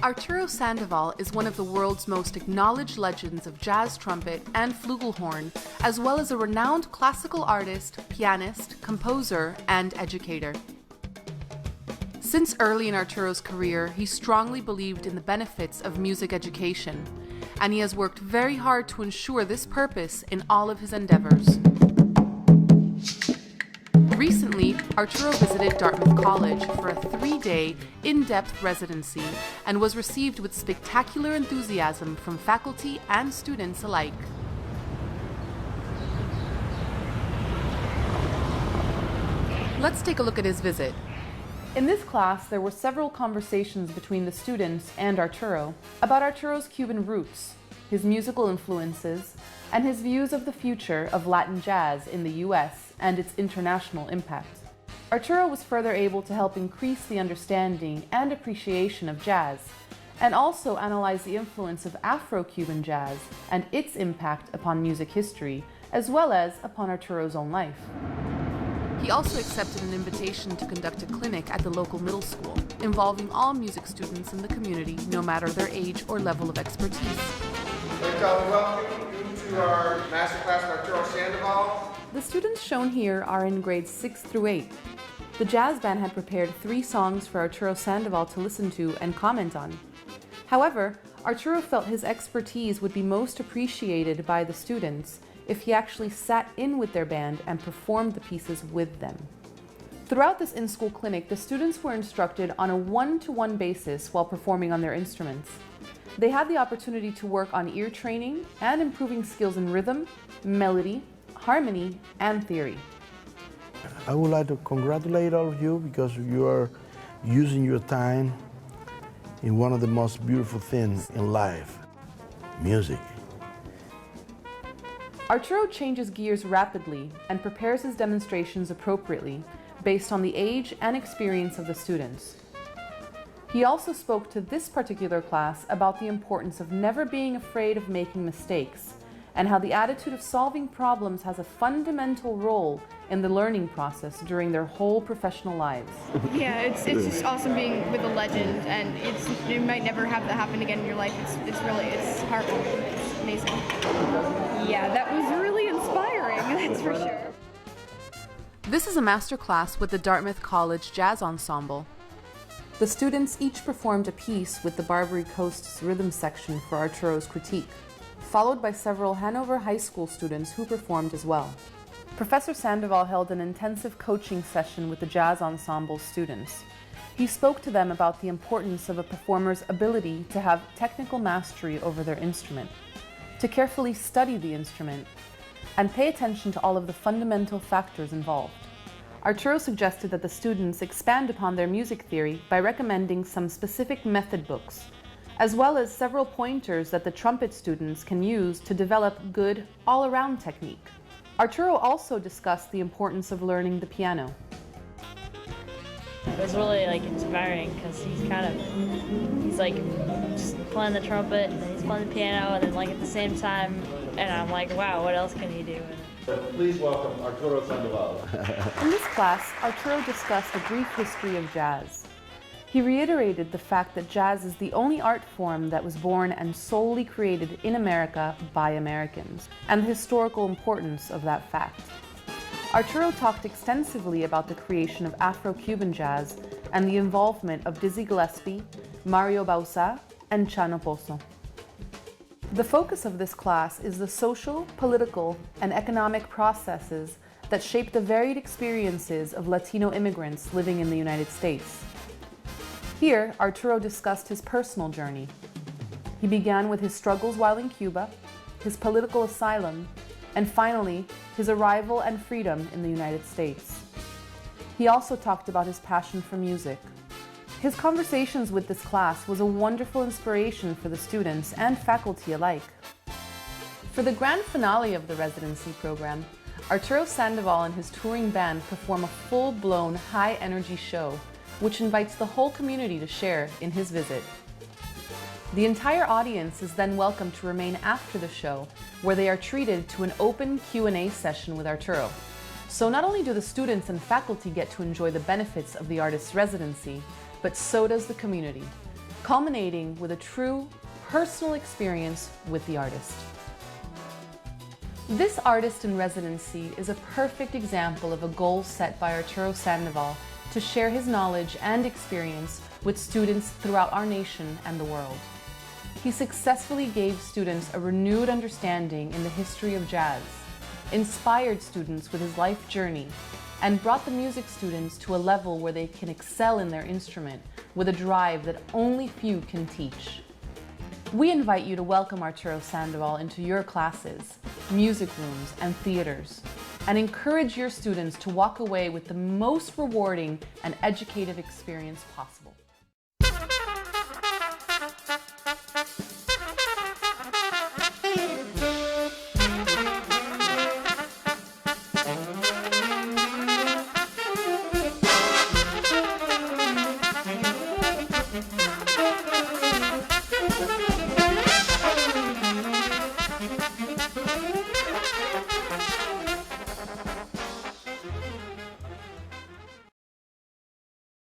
Arturo Sandoval is one of the world's most acknowledged legends of jazz trumpet and flugelhorn, as well as a renowned classical artist, pianist, composer, and educator. Since early in Arturo's career, he strongly believed in the benefits of music education, and he has worked very hard to ensure this purpose in all of his endeavors. Recently, Arturo visited Dartmouth College for a 3-day, in-depth residency and was received with spectacular enthusiasm from faculty and students alike. Let's take a look at his visit. In this class, there were several conversations between the students and Arturo about Arturo's Cuban roots, his musical influences, and his views of the future of Latin jazz in the US and its international impact. Arturo was further able to help increase the understanding and appreciation of jazz, and also analyze the influence of Afro-Cuban jazz and its impact upon music history, as well as upon Arturo's own life. He also accepted an invitation to conduct a clinic at the local middle school, involving all music students in the community, no matter their age or level of expertise. I'd like to welcome you to our masterclass with Arturo Sandoval. The students shown here are in grades 6 through 8. The jazz band had prepared 3 songs for Arturo Sandoval to listen to and comment on. However, Arturo felt his expertise would be most appreciated by the students if he actually sat in with their band and performed the pieces with them. Throughout this in-school clinic, the students were instructed on a one-to-one basis while performing on their instruments. They had the opportunity to work on ear training and improving skills in rhythm, melody, harmony, and theory. I would like to congratulate all of you because you are using your time in one of the most beautiful things in life, music. Arturo changes gears rapidly and prepares his demonstrations appropriately based on the age and experience of the students. He also spoke to this particular class about the importance of never being afraid of making mistakes and how the attitude of solving problems has a fundamental role in the learning process during their whole professional lives. Yeah, it's just awesome being with a legend, and you might never have that happen again in your life. It's heartwarming. It's amazing. Yeah, that was really inspiring, that's for sure. This is a master class with the Dartmouth College Jazz Ensemble. The students each performed a piece with the Barbary Coast's rhythm section for Arturo's critique, followed by several Hanover High School students who performed as well. Professor Sandoval held an intensive coaching session with the jazz ensemble students. He spoke to them about the importance of a performer's ability to have technical mastery over their instrument, to carefully study the instrument, and pay attention to all of the fundamental factors involved. Arturo suggested that the students expand upon their music theory by recommending some specific method books, as well as several pointers that the trumpet students can use to develop good all-around technique. Arturo also discussed the importance of learning the piano. It was really inspiring because he's just playing the trumpet and then he's playing the piano and then at the same time, and I'm like, wow, what else can he do? Please welcome Arturo Sandoval. In this class, Arturo discussed a brief history of jazz. He reiterated the fact that jazz is the only art form that was born and solely created in America by Americans, and the historical importance of that fact. Arturo talked extensively about the creation of Afro-Cuban jazz and the involvement of Dizzy Gillespie, Mario Bauzá, and Chano Pozo. The focus of this class is the social, political, and economic processes that shape the varied experiences of Latino immigrants living in the United States. Here, Arturo discussed his personal journey. He began with his struggles while in Cuba, his political asylum, and finally, his arrival and freedom in the United States. He also talked about his passion for music. His conversations with this class was a wonderful inspiration for the students and faculty alike. For the grand finale of the residency program, Arturo Sandoval and his touring band perform a full-blown, high-energy show which invites the whole community to share in his visit. The entire audience is then welcome to remain after the show, where they are treated to an open Q&A session with Arturo. So not only do the students and faculty get to enjoy the benefits of the artist's residency, but so does the community. culminating with a true, personal experience with the artist. This artist in residency is a perfect example of a goal set by Arturo Sandoval to share his knowledge and experience with students throughout our nation and the world. He successfully gave students a renewed understanding in the history of jazz, inspired students with his life journey, and brought the music students to a level where they can excel in their instrument with a drive that only few can teach. We invite you to welcome Arturo Sandoval into your classes, music rooms, and theaters, and encourage your students to walk away with the most rewarding and educative experience possible.